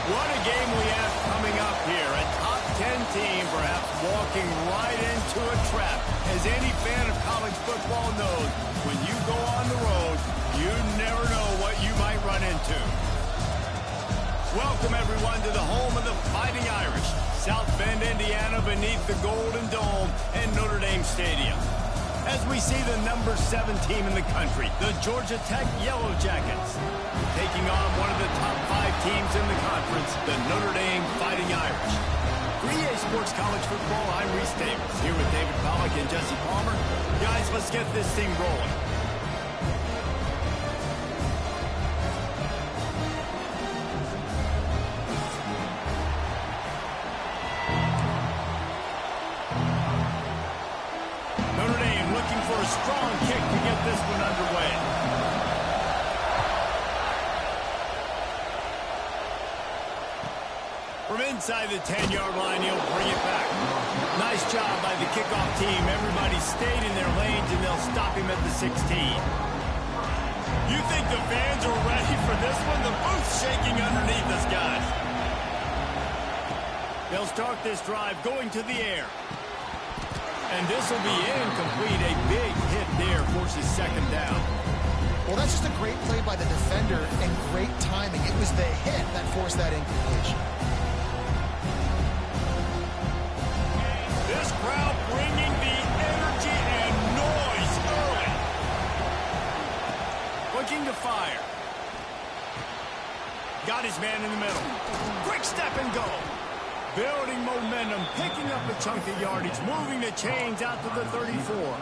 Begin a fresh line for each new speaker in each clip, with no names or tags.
What a game we have coming up here. A top 10 team perhaps walking right into a trap. As any fan of college football knows, when you go on the road, you never know what you might run into. Welcome, everyone, to the home of the Fighting Irish. South Bend, Indiana, beneath the Golden Dome and Notre Dame Stadium. As we see the number 7 team in the country, the Georgia Tech Yellow Jackets, taking on one of the top 5 teams in the conference, the Notre Dame Fighting Irish. For EA Sports College Football, I'm Reese Davis, here with David Pollack and Jesse Palmer. Guys, let's get this thing rolling. Notre Dame looking for a strong kick to get this one underway. From inside the 10-yard line, he'll bring it back. Nice job by the kickoff team. Everybody stayed in their lanes, and they'll stop him at the 16. You think the fans are ready for this one? The booth's shaking underneath us, guys. They'll start this drive going to the air. And this will be incomplete. A big hit there forces second down.
Well, that's just a great play by the defender and great timing. It was the hit that forced that incompletion.
This crowd bringing the energy and noise early. Looking to fire. Got his man in the middle. Quick step and go. Building momentum, picking up a chunk of yardage, moving the chains out to the 34.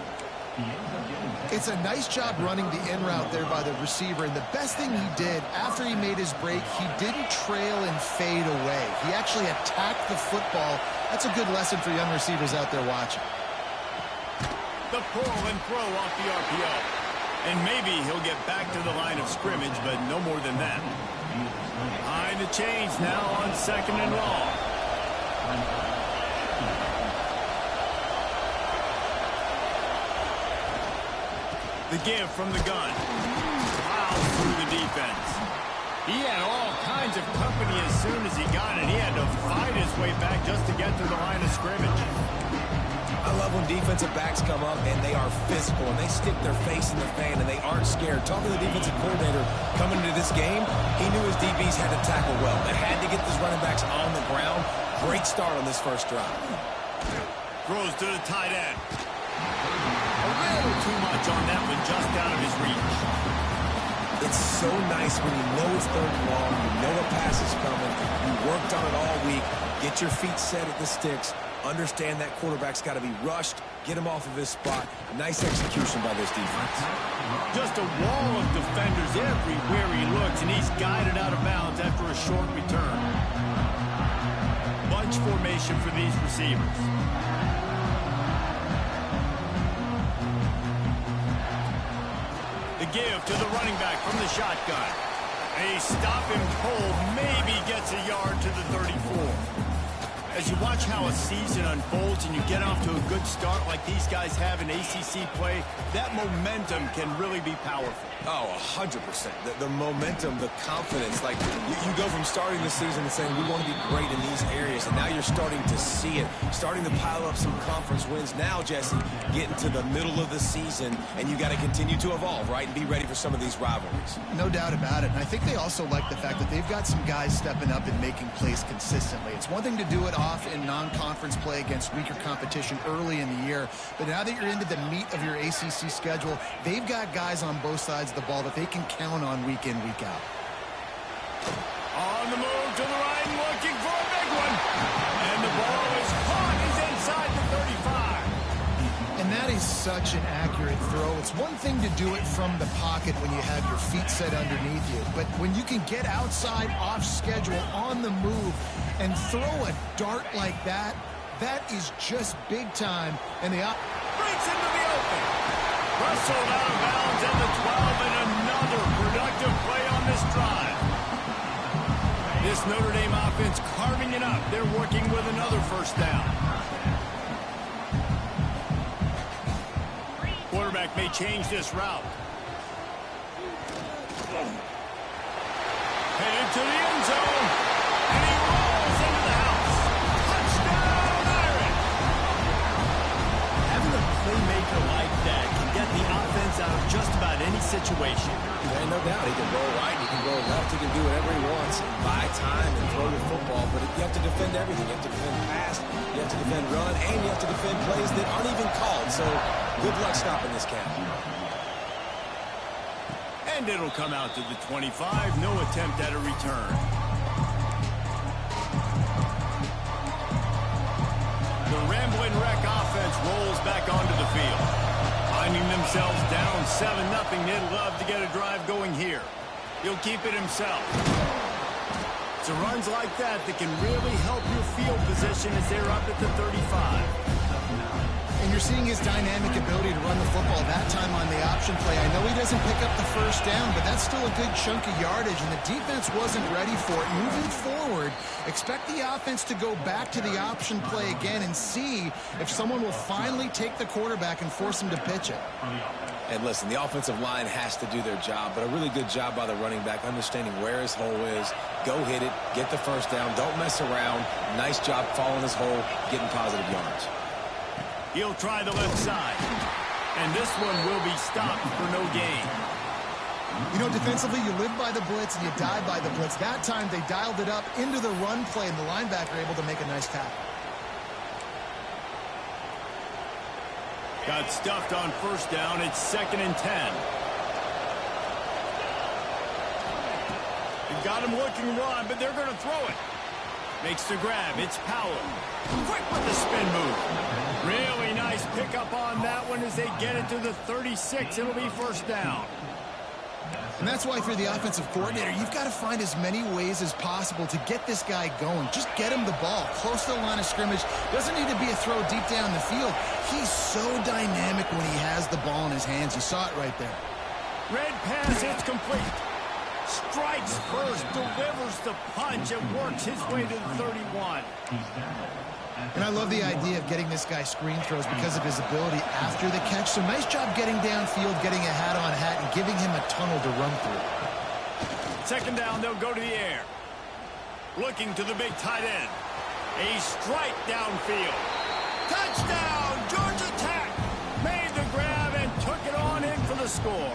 It's a nice job running the in route there by the receiver, and the best thing he did after he made his break, he didn't trail and fade away. He actually attacked the football. That's a good lesson for young receivers out there watching.
The pull and throw off the RPO. And maybe he'll get back to the line of scrimmage, but no more than that. Behind the chains now on second and long. The give from the gun. Plows through the defense. He had all kinds of company as soon as he got it. He had to fight his way back just to get to the line of scrimmage.
I love when defensive backs come up and they are physical and they stick their face in the fan and they aren't scared. Talking to the defensive coordinator coming into this game, he knew his DBs had to tackle well. They had to get these running backs on the ground. Great start on this first drive.
Throws to the tight end. A little too much on that one, just out of his reach.
It's so nice when you know it's third and long, you know a pass is coming, you worked on it all week, get your feet set at the sticks, understand that quarterback's got to be rushed, get him off of his spot. Nice execution by this defense.
Just a wall of defenders everywhere he looks, and he's guided out of bounds after a short return. Bunch formation for these receivers. The give to the running back from the shotgun. A stop and pull, maybe gets a yard to the 34. As you watch how a season unfolds and you get off to a good start like these guys have in ACC play, that momentum can really be powerful.
Oh, 100%. The momentum, the confidence. Like, you go from starting the season and saying, we want to be great in these areas, and now you're starting to see it, starting to pile up some conference wins. Now, Jesse, getting to the middle of the season, and you got to continue to evolve, right, and be ready for some of these rivalries.
No doubt about it. And I think they also like the fact that they've got some guys stepping up and making plays consistently. It's one thing to do it off in non-conference play against weaker competition early in the year, but now that you're into the meat of your ACC schedule, they've got guys on both sides of the ball that they can count on week in, week out.
On the move to the right, looking for a big one. And the ball is caught. He's inside the 35.
And that is such an accurate throw. It's one thing to do it from the pocket when you have your feet set underneath you, but when you can get outside, off schedule, on the move, and throw a dart like that, that is just big time. And the
breaks into the open. Wrestled out of bounds at the 12, and another productive play on this drive. This Notre Dame offense carving it up. They're working with another first down. Quarterback may change this route. Headed to the end zone. any situation.
Yeah, no doubt. He can roll right, he can roll left, he can do whatever he wants, buy time and throw the football, but you have to defend everything. You have to defend pass, you have to defend run, and you have to defend plays that aren't even called. So good luck stopping this cat.
And it'll come out to the 25. No attempt at a return. The Ramblin' Wreck offense rolls back onto the field. Finding themselves down 7-0, they'd love to get a drive going here. He'll keep it himself. It's runs like that that can really help your field position as they're up at the 35.
And you're seeing his dynamic ability to run the football that time on the option play. I know he doesn't pick up the first down, but that's still a good chunk of yardage, and the defense wasn't ready for it. Moving forward, expect the offense to go back to the option play again and see if someone will finally take the quarterback and force him to pitch it.
And listen, the offensive line has to do their job, but a really good job by the running back, understanding where his hole is. Go hit it, get the first down, don't mess around. Nice job following his hole, getting positive yards.
He'll try the left side. And this one will be stopped for no gain.
You know, defensively, you live by the blitz and you die by the blitz. That time, they dialed it up into the run play, and the linebacker able to make a nice tackle.
Got stuffed on first down. It's 2nd and 10. They've got him looking run, but they're going to throw it. Makes the grab. It's Powell. Quick with the spin move. Really nice pickup on that one as they get it to the 36. It'll be first down.
And that's why, if you're the offensive coordinator, you've got to find as many ways as possible to get this guy going. Just get him the ball close to the line of scrimmage. Doesn't need to be a throw deep down the field. He's so dynamic when he has the ball in his hands. You saw it right there.
Red pass, it's complete. Strikes first, delivers the punch, and works his way to the 31.
And I love the idea of getting this guy screen throws because of his ability after the catch. So nice job getting downfield, getting a hat-on-hat, and giving him a tunnel to run through.
2nd down, they'll go to the air. Looking to the big tight end. A strike downfield. Touchdown, Georgia Tech! Made the grab and took it on in for the score.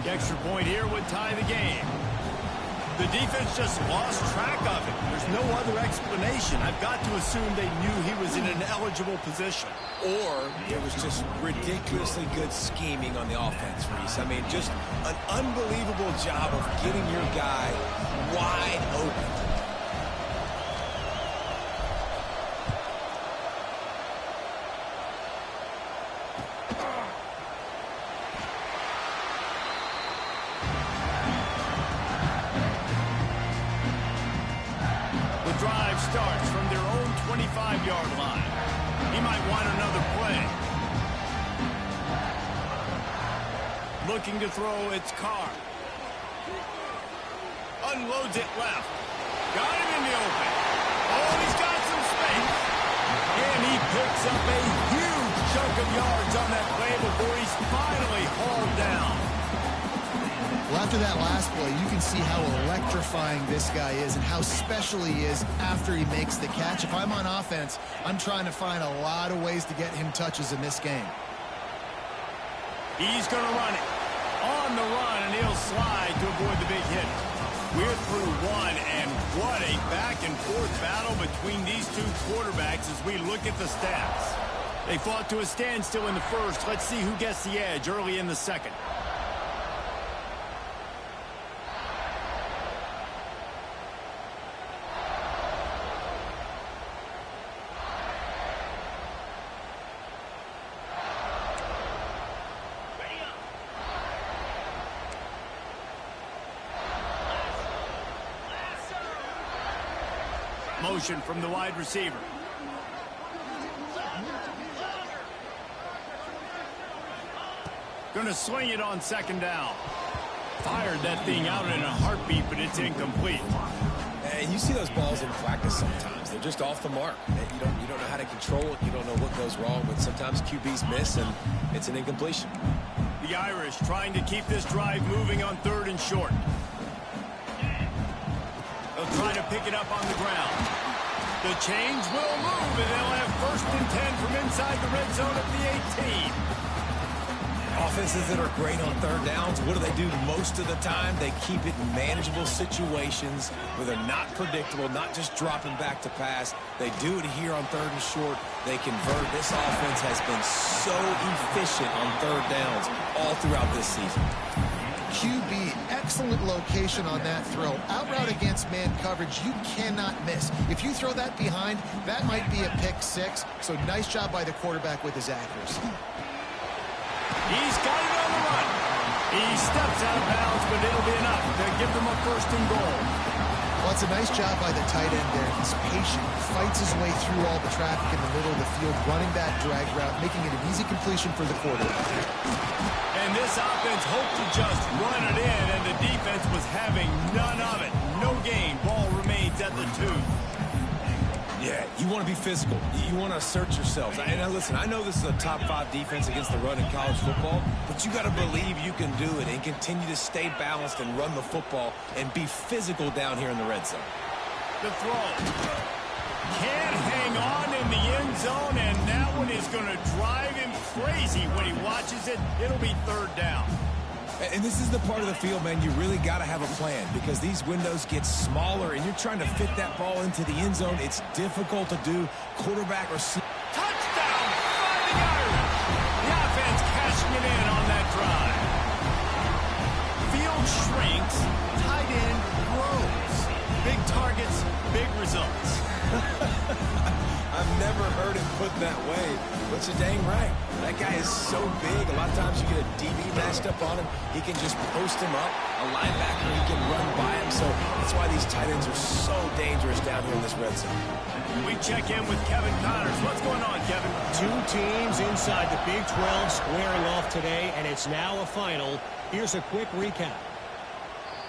The extra point here would tie the game. The defense just lost track of it. There's no other explanation. I've got to assume they knew he was in an eligible position.
Or it was just ridiculously good scheming on the offense, Reese. I mean, just an unbelievable job of getting your guy wide open.
Starts from their own 25-yard line. He might want another play. Looking to throw, it's Carr. Unloads it left. Got him in the open. Oh, he's got some space. And he picks up a huge chunk of yards on that play before he's finally hauled down.
Well, after that last play, you can see how electrifying this guy is and how special he is after he makes the catch. If I'm on offense, I'm trying to find a lot of ways to get him touches in this game.
He's going to run it. On the run, and he'll slide to avoid the big hit. We're through one, and what a back-and-forth battle between these two quarterbacks as we look at the stats. They fought to a standstill in the first. Let's see who gets the edge early in the second. Motion from the wide receiver. Gonna swing it on 2nd down. Fired that thing out in a heartbeat, but it's incomplete.
And you see those balls in practice sometimes. They're just off the mark. You don't know how to control it. You don't know what goes wrong, but sometimes QBs miss, and it's an incompletion.
The Irish trying to keep this drive moving on 3rd and short. They'll try to pick it up on the ground. The chains will move, and they'll have 1st and 10 from inside the red zone at the 18.
Offenses that are great on third downs, what do? Most of the time, they keep it in manageable situations where they're not predictable, not just dropping back to pass. They do it here on third and short. They convert. This offense has been so efficient on third downs all throughout this season.
QB, excellent location on that throw. Out route against man coverage, you cannot miss. If you throw that behind, that might be a pick six. So nice job by the quarterback with his accuracy.
He's got it on the run. He steps out of bounds, but it'll be enough to give them a first and goal.
Well, it's a nice job by the tight end there. He's patient, fights his way through all the traffic in the middle of the field, running that drag route, making it an easy completion for the quarterback.
And this offense hoped to just run it in, and the defense was having none of it. No gain. Ball remains at the 2.
Yeah, you want to be physical. You want to assert yourselves. And now listen, I know this is a top 5 defense against the run in college football, but you got to believe you can do it and continue to stay balanced and run the football and be physical down here in the red zone.
The throw. Can't hang on in the end zone, and that one is going to drive him crazy when he watches it. It'll be third down.
And this is the part of the field, man, you really got to have a plan because these windows get smaller and you're trying to fit that ball into the end zone. It's difficult to do. Quarterback or
touchdown, Fighting Irish. The offense cashing it in on that drive. Field shrinks, tight end grows. Big targets, big results.
I've never heard it put that way, but you're dang right. That guy is so big. A lot of times you get a DB matched up on him. He can just post him up. A linebacker, he can run by him. So that's why these tight ends are so dangerous down here in this red zone.
We check in with Kevin Connors. What's going on, Kevin?
2 teams inside the Big 12 squaring off today, and it's now a final. Here's a quick recap.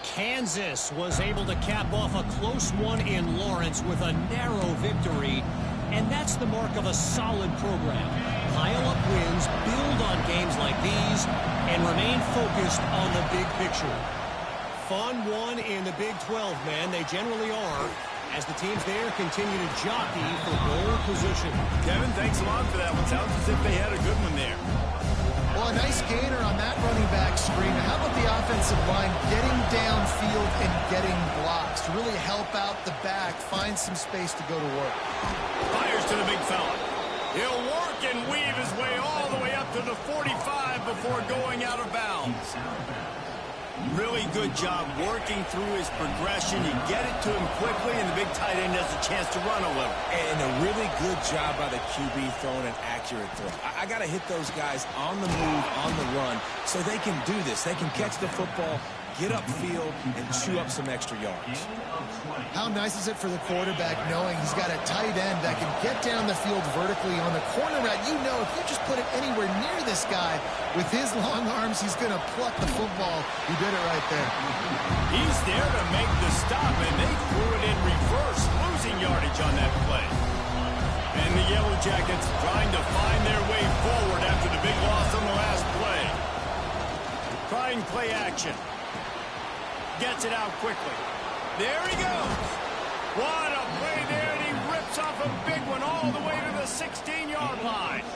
Kansas was able to cap off a close one in Lawrence with a narrow victory. And that's the mark of a solid program. Pile up wins, build on games like these, and remain focused on the big picture. Fun one in the Big 12, man. They generally are, as the teams there continue to jockey for goal position.
Kevin, thanks a lot for that one. Sounds as if they had a good one there.
Well, a nice gainer on that running back screen. How about the offensive line getting downfield and getting blocks to really help out the back, find some space to go to work?
Fires to the big fella. He'll work and weave his way all the way up to the 45 before going out of bounds. Really good job working through his progression. You get it to him quickly, and the big tight end has a chance to run a little.
And a really good job by the QB throwing an accurate throw. I got to hit those guys on the move, on the run, so they can do this. They can catch the football, get upfield, and chew up some extra yards.
How nice is it for the quarterback knowing he's got a tight end that can get down the field vertically on the corner route? You know, if you just put it anywhere near this guy with his long arms, he's going to pluck the football. He did it right there.
He's there to make the stop, and they threw it in reverse, losing yardage on that play. And the Yellow Jackets trying to find their way forward after the big loss on the last play. Trying play action. Gets it out quickly. There he goes. What a play there, and he rips off a big one all the way to the 16-yard line.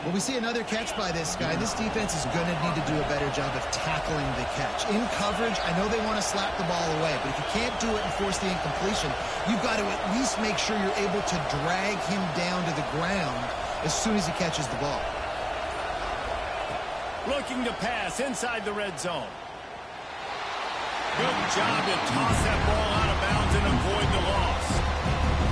Well, we see another catch by this guy. This defense is going to need to do a better job of tackling the catch. In coverage, I know they want to slap the ball away, but if you can't do it and force the incompletion, you've got to at least make sure you're able to drag him down to the ground as soon as he catches the ball.
Looking to pass inside the red zone. Good job to toss that ball out of bounds and avoid the loss.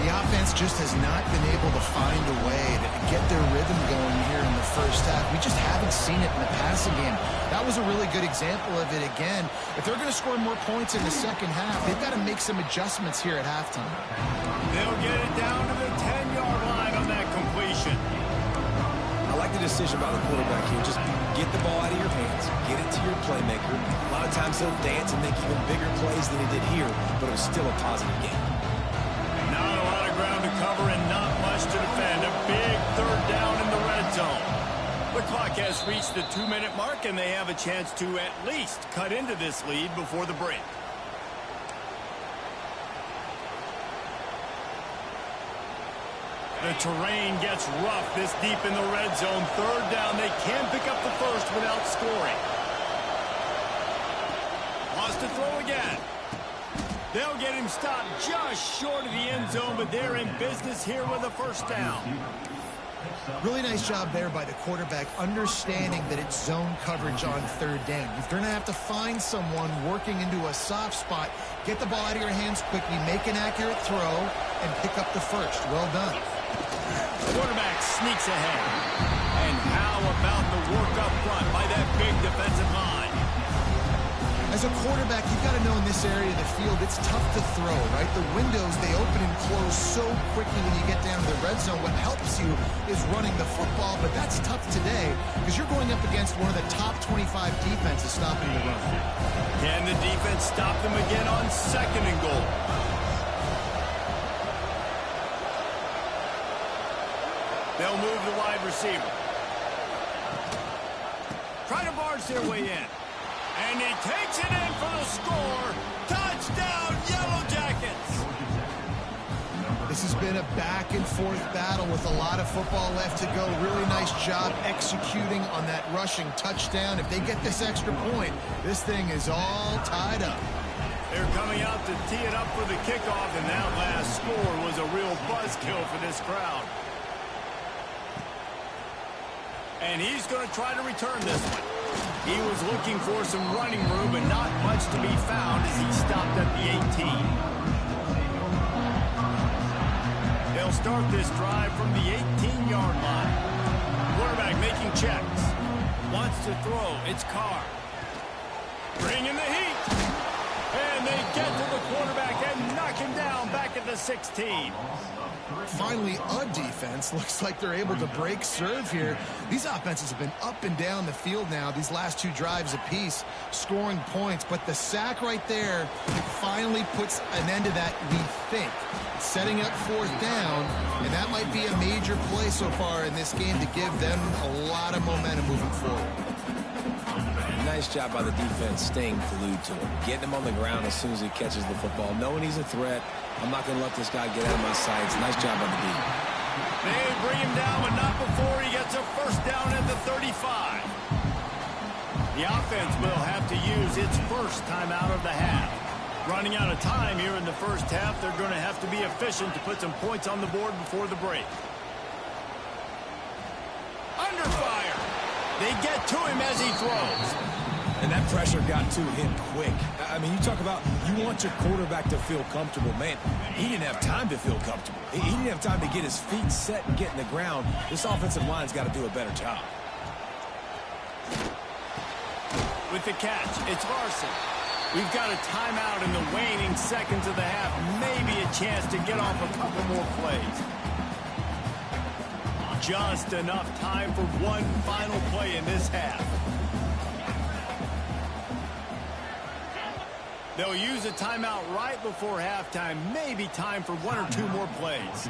The offense just has not been able to find a way to get their rhythm going here in the first half. We just haven't seen it in the passing game. That was a really good example of it again. If they're going to score more points in the second half, they've got to make some adjustments here at halftime.
They'll get it down to the 10-yard line on that completion.
I like the decision by the quarterback here. Just get the ball out of your hands, get it to your playmaker. A lot of times he'll dance and make even bigger plays than he did here, but it was still a positive game.
Not a lot of ground to cover and not much to defend. A big third down in the red zone. The clock has reached the 2-minute mark, and they have a chance to at least cut into this lead before the break. The terrain gets rough this deep in the red zone. Third down, they can pick up the first without scoring. Wants to throw again. They'll get him stopped just short of the end zone, but they're in business here with a first down.
Really nice job there by the quarterback, understanding that it's zone coverage on third down. You're going to have to find someone working into a soft spot, get the ball out of your hands quickly, make an accurate throw, and pick up the first. Well done.
Quarterback sneaks ahead. And how about the work up front by that big defensive line?
As a quarterback, you've got to know in this area of the field, it's tough to throw, right? The windows, they open and close so quickly when you get down to the red zone. What helps you is running the football, but that's tough today because you're going up against one of the top 25 defenses stopping the run.
Can the defense stop them again on second and goal? They'll move the wide receiver. Try to barge their way in. And he takes it in for the score. Touchdown, Yellow Jackets.
This has been a back-and-forth battle with a lot of football left to go. Really nice job executing on that rushing touchdown. If they get this extra point, this thing is all tied up.
They're coming out to tee it up for the kickoff, and that last score was a real buzzkill for this crowd. And he's going to try to return this one. He was looking for some running room, but not much to be found as he stopped at the 18. They'll start this drive from the 18-yard line. Quarterback making checks. Wants to throw. It's Carr. Bringing the heat. And they get to the quarterback and knock him down back at the 16.
Finally, a defense. Looks like they're able to break serve here. These offenses have been up and down the field now, these last two drives apiece, scoring points. But the sack right there finally puts an end to that, we think. Setting up fourth down, and that might be a major play so far in this game to give them a lot of momentum moving forward.
Nice job by the defense staying glued to him, getting him on the ground as soon as he catches the football, knowing he's a threat. I'm not going to let this guy get out of my sights. Nice job by the D.
They bring him down, but not before he gets a first down at the 35. The offense will have to use its first timeout of the half. Running out of time here in the first half, they're going to have to be efficient to put some points on the board before the break. Under fire. They get to him as he throws.
And that pressure got to him quick. I mean, you talk about you want your quarterback to feel comfortable. Man, he didn't have time to feel comfortable. He didn't have time to get his feet set and get in the ground. This offensive line's got to do a better job.
With the catch, it's Larson. We've got a timeout in the waning seconds of the half. Maybe a chance to get off a couple more plays. Just enough time for one final play in this half. They'll use a timeout right before halftime. Maybe time for one or two more plays.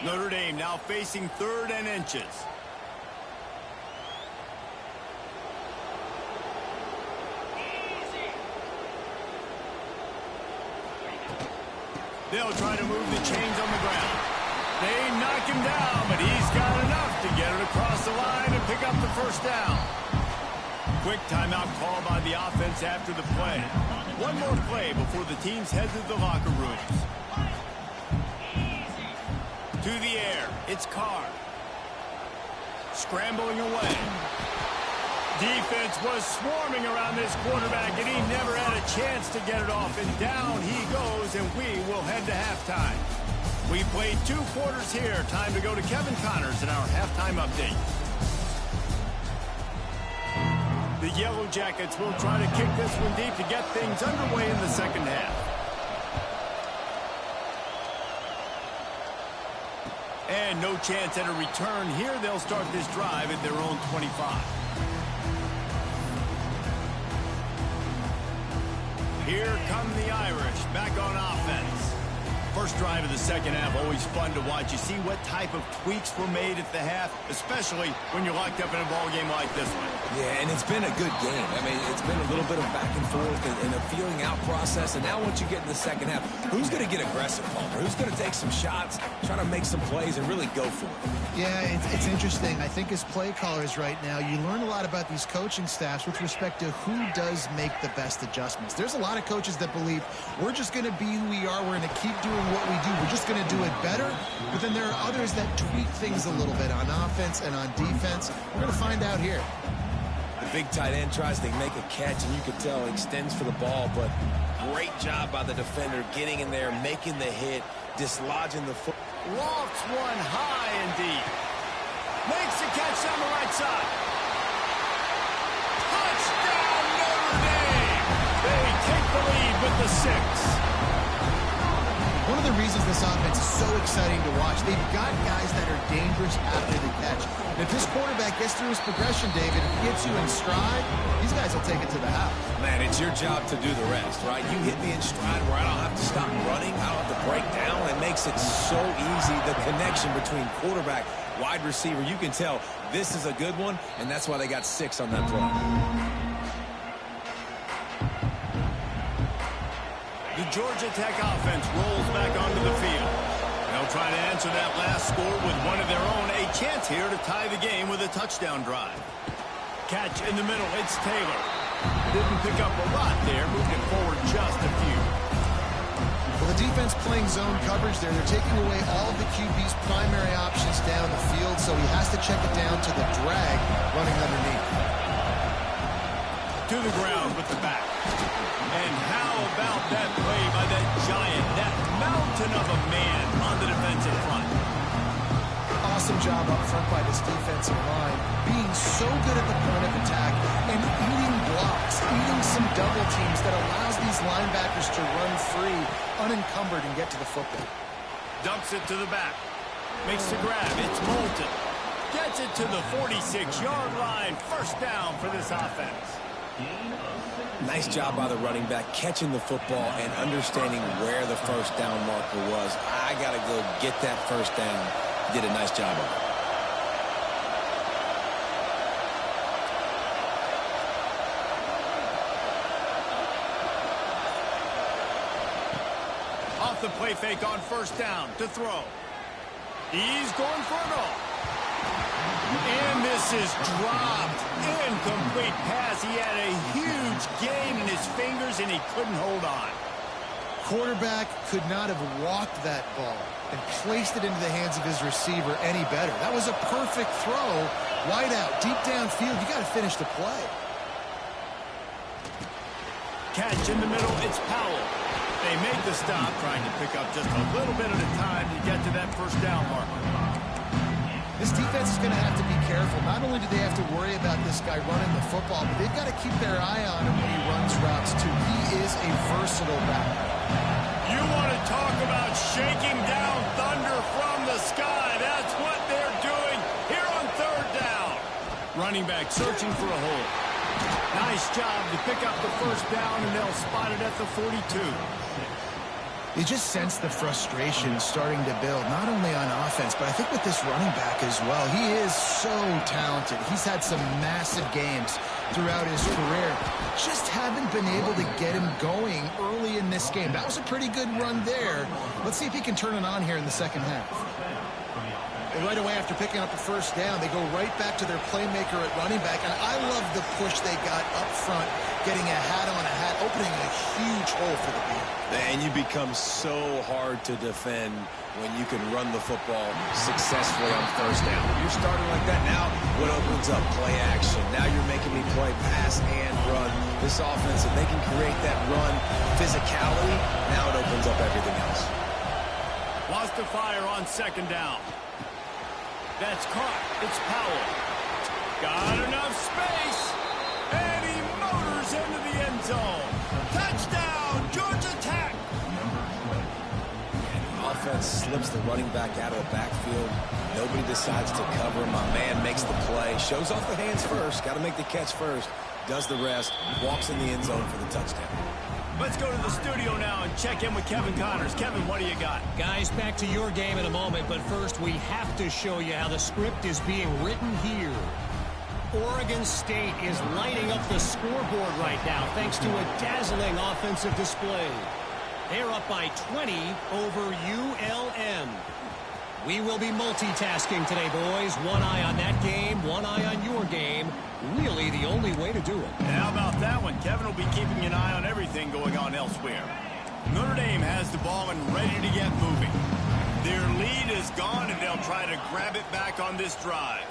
Notre Dame now facing third and inches. They'll try to move the chains on the ground. They knock him down, but he's got enough to get it across the line and pick up the first down. Quick timeout call by the offense after the play. One more play before the teams head to the locker rooms. To the air, it's Carr. Scrambling away. Defense was swarming around this quarterback, and he never had a chance to get it off. And down he goes, and we will head to halftime. We played 2 quarters here. Time to go to Kevin Connors in our halftime update. The Yellow Jackets will try to kick this one deep to get things underway in the second half. And no chance at a return here. They'll start this drive at their own 25. Here come the Irish back on offense. First drive of the second half, always fun to watch. You see what type of tweaks were made at the half, especially when you're locked up in a ball game like this one.
Yeah, and it's been a good game. I mean, it's been a little bit of back and forth and a feeling out process. And now once you get in the second half, who's going to get aggressive, Palmer? Who's going to take some shots, try to make some plays, and really go for it?
Yeah, it's interesting. I think as play callers right now, you learn a lot about these coaching staffs with respect to who does make the best adjustments. There's a lot of coaches that believe we're just going to be who we are. We're going to keep doing what we do. We're just going to do it better. But then there are others that tweak things a little bit on offense and on defense. We're going to find out here.
The big tight end tries to make a catch, and you can tell extends for the ball, but great job by the defender getting in there, making the hit, dislodging the foot.
Lofts one high and deep. Makes the catch down the right side. Touchdown, Notre Dame! They take the lead with the 6.
One of the reasons this offense is so exciting to watch, they've got guys that are dangerous after the catch. And if this quarterback gets through his progression, David, if he gets you in stride, these guys will take it to the house.
Man, it's your job to do the rest, right? You hit me in stride where I don't have to stop running. I don't have to break down. It makes it so easy, the connection between quarterback, wide receiver. You can tell this is a good one, and that's why they got 6 on that play.
The Georgia Tech offense rolls back onto the field. They'll try to answer that last score with one of their own. A chance here to tie the game with a touchdown drive. Catch in the middle. It's Taylor. Didn't pick up a lot there. Moved it forward just a few.
Well, the defense playing zone coverage there. They're taking away all of the QB's primary options down the field, so he has to check it down to the drag running underneath.
To the ground with the back. And how about that play by that giant, that mountain of a man on the defensive front?
Awesome job up front by this defensive line, being so good at the point of attack and eating blocks, eating some double teams that allows these linebackers to run free, unencumbered, and get to the football.
Dumps it to the back. Makes the grab. It's Moulton. Gets it to the 46-yard line. First down for this offense.
Nice job by the running back, catching the football and understanding where the first down marker was. I got to go get that first down. Did a nice job of it.
Off the play fake on first down to throw. He's going for it all. And this is dropped. Incomplete pass. He had a huge gain in his fingers, and he couldn't hold on.
Quarterback could not have walked that ball and placed it into the hands of his receiver any better. That was a perfect throw. Wide out, deep downfield. You got to finish the play.
Catch in the middle. It's Powell. They make the stop, trying to pick up just a little bit at a time to get to that first down marker.
This defense is going to have to be careful. Not only do they have to worry about this guy running the football, but they've got to keep their eye on him when he runs routes, too. He is a versatile back.
You want to talk about shaking down thunder from the sky. That's what they're doing here on third down. Running back searching for a hole. Nice job to pick up the first down, and they'll spot it at the 42.
You just sense the frustration starting to build, not only on offense, but I think with this running back as well. He is so talented. He's had some massive games throughout his career. Just haven't been able to get him going early in this game. That was a pretty good run there. Let's see if he can turn it on here in the second half. And right away after picking up the first down, they go right back to their playmaker at running back. And I love the push they got up front, getting a hat on a hat, opening a huge hole for the beat.
And you become so hard to defend when you can run the football successfully on first down. When you're starting like that now, what opens up? Play action. Now you're making me play pass and run. This offense, if they can create that run physicality, now it opens up everything else.
Lost to fire on second down. That's caught. It's Powell. Got enough space. And he motors into the end zone. Touchdown, Georgia Tech.
And the offense slips the running back out of the backfield. Nobody decides to cover. My man makes the play. Shows off the hands first. Got to make the catch first. does the rest, walks in the end zone for the touchdown.
Let's go to the studio now and check in with Kevin Connors. Kevin, what do you got?
Guys, back to your game in a moment, but first we have to show you how the script is being written here. Oregon State is lighting up the scoreboard right now thanks to a dazzling offensive display. They're up by 20 over ULM. We will be multitasking today, boys. One eye on that game, one eye on your game. Really the only way to do it.
And how about that one? Kevin will be keeping an eye on everything going on elsewhere. Notre Dame has the ball and ready to get moving. Their lead is gone, and they'll try to grab it back on this drive.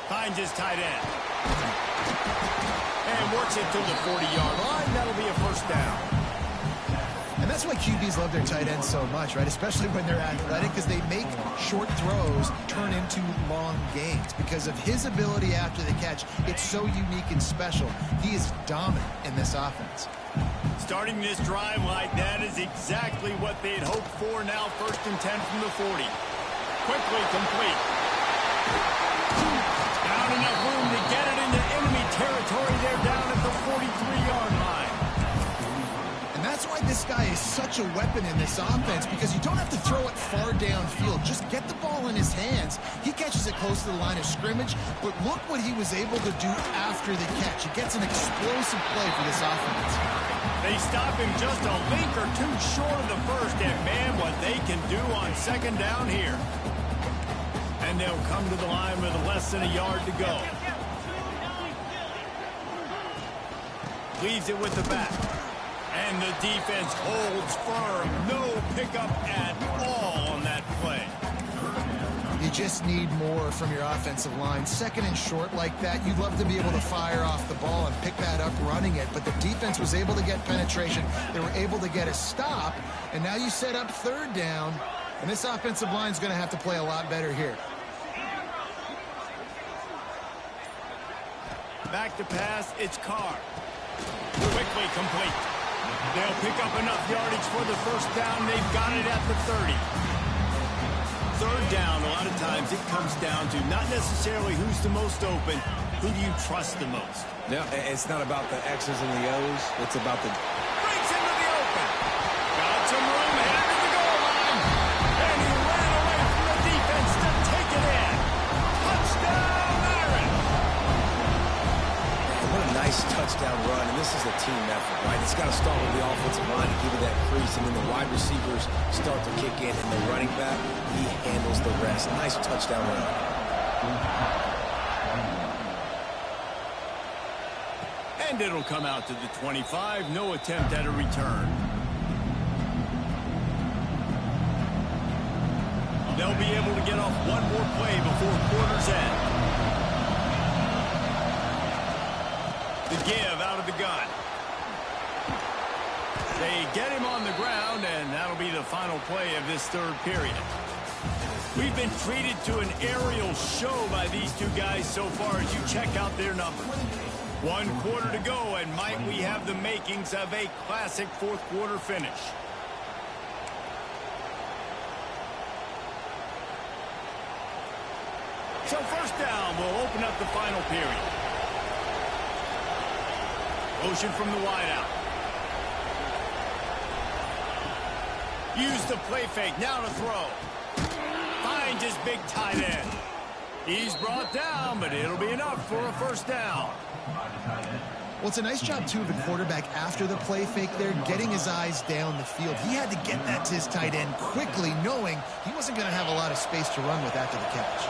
Finds his tight end. And works it to the 40-yard line. That'll be a first down.
And that's why QBs love their tight ends so much, right? Especially when they're athletic, because they make short throws turn into long gains. Because of his ability after the catch, it's so unique and special. He is dominant in this offense.
Starting this drive like that is exactly what they'd hoped for. Now 1st and 10 from the 40. Quickly complete. Not enough room to get it into enemy territory. They're down at the 43-yard line.
And that's why this guy is such a weapon in this offense, because you don't have to throw it far downfield. Just get the ball in his hands. He catches it close to the line of scrimmage, but look what he was able to do after the catch. He gets an explosive play for this offense.
They stop him just a link or two short of the first, and man, what they can do on 2nd down here. And they'll come to the line with less than a yard to go. Leaves it with the back. And the defense holds firm. No pickup at all on that play.
You just need more from your offensive line. 2nd and short like that, you'd love to be able to fire off the ball and pick that up running it. But the defense was able to get penetration. They were able to get a stop. And now you set up 3rd down. And this offensive line is going to have to play a lot better here.
Back to pass, it's Carr. Quickly complete. They'll pick up enough yardage for the 1st down. They've got it at the 30. 3rd down, a lot of times it comes down to not necessarily who's the most open, who do you trust the most?
Yeah, it's not about the X's and the O's. It's about the...
Breaks into the open. Got some room, headed to the goal line. And he ran away from the defense to take it in. Touchdown, Irish.
What a nice touchdown run, and this is a team effort, right? It's got to start with the offensive line to give it that crease, and then the wide receivers start to kick in, and the running back, he handles the rest. Nice touchdown run.
And it'll come out to the 25. No attempt at a return. They'll be able to get off one more play before quarter's end. The give out of the gun. They get him on the ground, and that'll be the final play of this 3rd period. We've been treated to an aerial show by these two guys so far as you check out their numbers. 1 quarter to go, and might we have the makings of a classic 4th quarter finish. So 1st down will open up the final period. Motion from the wideout. Use the play fake. Now to throw. Finds his big tight end. He's brought down, but it'll be enough for a 1st down.
Well, it's a nice job, too, of the quarterback after the play fake there, getting his eyes down the field. He had to get that to his tight end quickly, knowing he wasn't going to have a lot of space to run with after the catch.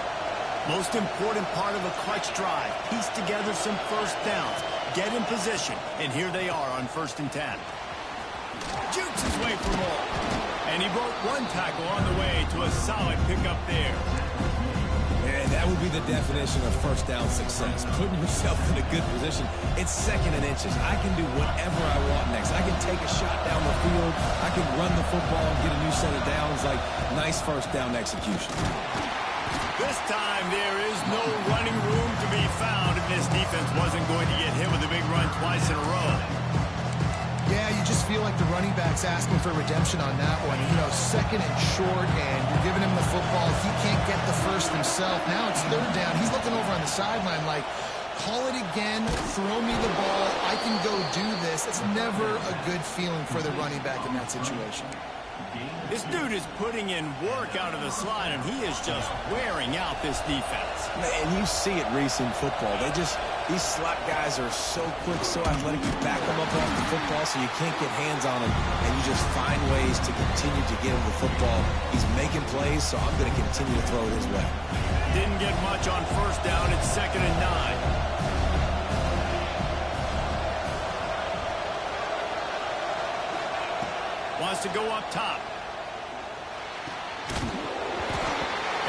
Most important part of a clutch drive. Piece together some 1st downs. Get in position, and here they are on 1st and 10. Jukes his way for more. And he broke 1 tackle on the way to a solid pickup there.
And that would be the definition of 1st down success. Putting yourself in a good position. It's 2nd and inches. I can do whatever I want next. I can take a shot down the field. I can run the football and get a new set of downs. Like, nice 1st down execution.
This time there is no running room to be found if this defense wasn't going to get hit with a big run twice in a row.
Yeah, you just feel like the running back's asking for redemption on that one. You know, 2nd and short, and you're giving him the football. He can't get the 1st himself. Now it's 3rd down. He's looking over on the sideline like, call it again, throw me the ball, I can go do this. It's never a good feeling for the running back in that situation.
This dude is putting in work out of the slot, and he is just wearing out this defense.
Man, you see it, Reese, in football. These slot guys are so quick, so athletic. You back them up off the football so you can't get hands on them, and you just find ways to continue to get him the football. He's making plays, so I'm going to continue to throw it his way.
Didn't get much on first down. It's 2nd and 9. Wants to go up top.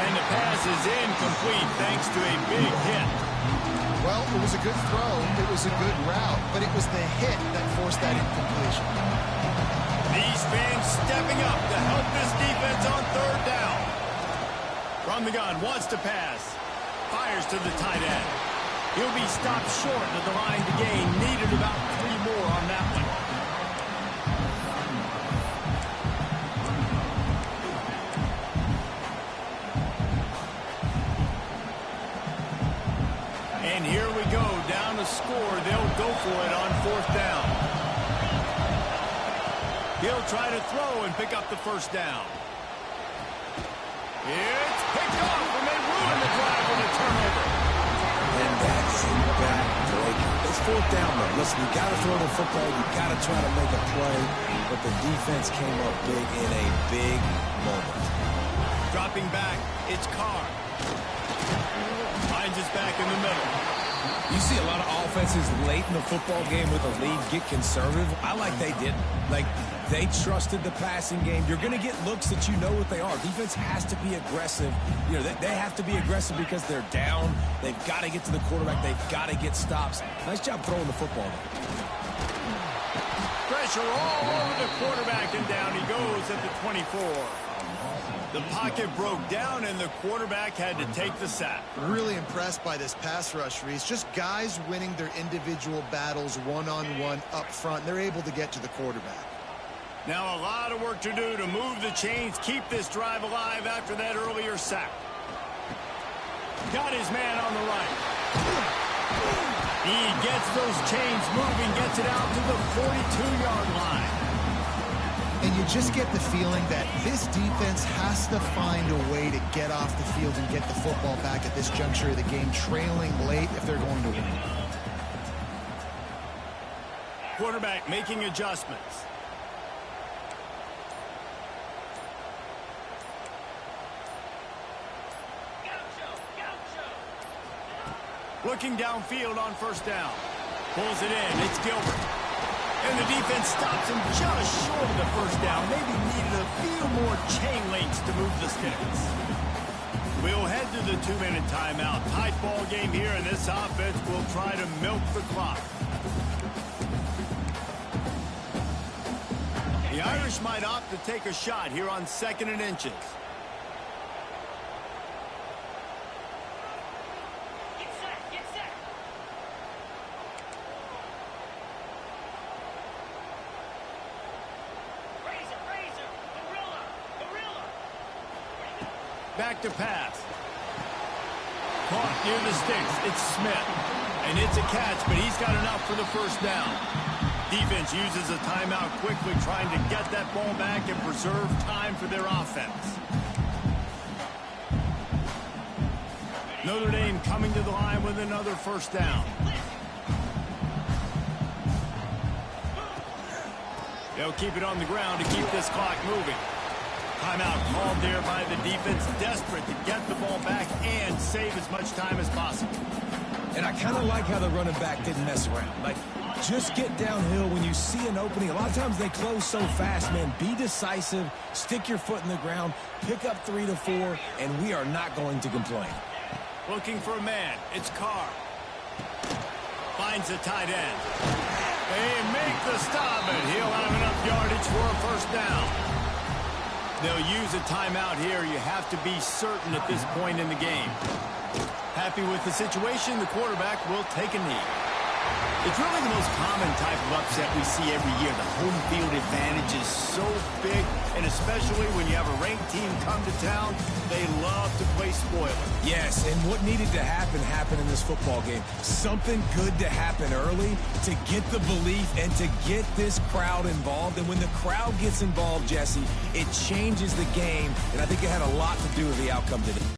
And the pass is incomplete thanks to a big hit.
Well, it was a good throw. It was a good route, but it was the hit that forced that incompletion.
These fans stepping up to help this defense on 3rd down. From the gun, wants to pass. Fires to the tight end. He'll be stopped short of the line to gain. Needed about 3 more on that one. And here we go, down to score. They'll go for it on 4th down. He'll try to throw and pick up the 1st down. It's picked off, and they ruin the drive with a turnover.
And that's a back-breaker. It's 4th down, though. Listen, you got to throw the football. You got to try to make a play. But the defense came up big in a big moment.
Dropping back, it's Carr. Finds his back in the middle.
You see a lot of offenses late in the football game with a lead get conservative. I like they didn't. Like, they trusted the passing game. You're going to get looks that you know what they are. Defense has to be aggressive. You know, they have to be aggressive because they're down. They've got to get to the quarterback. They've got to get stops. Nice job throwing the football.
Pressure all over the quarterback, and down he goes at the 24. The pocket broke down, and the quarterback had to take the sack.
Really impressed by this pass rush, Reese. Just guys winning their individual battles one-on-one up front. They're able to get to the quarterback.
Now a lot of work to do to move the chains, keep this drive alive after that earlier sack. Got his man on the right. He gets those chains moving, gets it out to the 42-yard line.
And you just get the feeling that this defense has to find a way to get off the field and get the football back at this juncture of the game, trailing late if they're going to win.
Quarterback making adjustments. Looking downfield on 1st down. Pulls it in. It's Gilbert. And the defense stops him just short of the 1st down. Maybe needed a few more chain links to move the sticks. We'll head to the 2-minute timeout. Tight ball game here, and this offense will try to milk the clock. The Irish might opt to take a shot here on 2nd and inches. Back to pass. Caught near the sticks. It's Smith. And it's a catch, but he's got enough for the 1st down. Defense uses a timeout quickly, trying to get that ball back and preserve time for their offense. Notre Dame coming to the line with another 1st down. They'll keep it on the ground to keep this clock moving. Timeout called there by the defense, desperate to get the ball back and save as much time as possible.
And I kind of like how the running back didn't mess around. Like, just get downhill when you see an opening. A lot of times they close so fast, man. Be decisive, stick your foot in the ground, pick up 3 to 4, and we are not going to complain.
Looking for a man. It's Carr. Finds the tight end. They make the stop, and he'll have enough yardage for a 1st down. They'll use a timeout here. You have to be certain at this point in the game. Happy with the situation, the quarterback will take a knee. It's really the most common type of upset we see every year. The home field advantage is so big, and especially when you have a ranked team come to town, they love to play spoiler.
Yes, and what needed to happen happened in this football game. Something good to happen early to get the belief and to get this crowd involved. And when the crowd gets involved, Jesse, it changes the game, and I think it had a lot to do with the outcome today.